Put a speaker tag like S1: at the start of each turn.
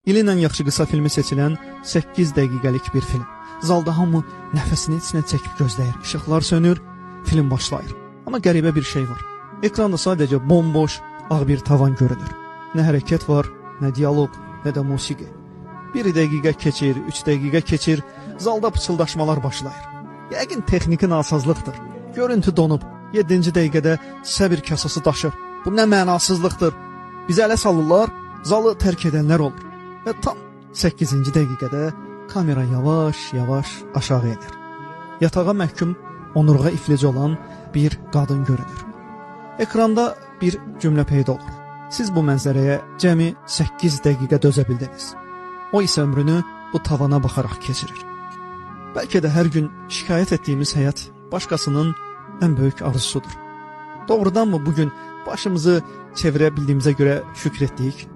S1: İlin ən yaxşı qısa filmi seçilən 8 dəqiqəlik bir film. Zalda hamı nəfəsini içinə çəkib gözləyir. İşıqlar sönür, film başlayır. Amma qəribə bir şey var. Ekranda sadəcə bomboş, ağ bir tavan görünür. Nə hərəkət var, nə dialoq, nə də musiqi. 1 dəqiqə keçir, 3 dəqiqə keçir, zalda pıçıldaşmalar başlayır. Yəqin texniki nasazlıqdır. Görüntü donub. 7-ci dəqiqədə səbir kasası daşır. Bu nə mənasızlıqdır. Bizə ələ salırlar, zalı tərk edənlər olur. Və tam 8-ci dəqiqədə kamera yavaş-yavaş aşağı enir. Yatağa məhkum, onurğa iflici olan bir qadın görünür. Ekranda bir cümlə peyda olur. Siz bu mənzərəyə cəmi 8 dəqiqə dözə bildiniz. O isə ömrünü bu tavana baxaraq keçirir. Bəlkə də hər gün şikayət etdiyimiz həyat başqasının ən böyük arzusudur. Doğrudanmı bugün başımızı çevirə bildiyimizə görə şükr etdik?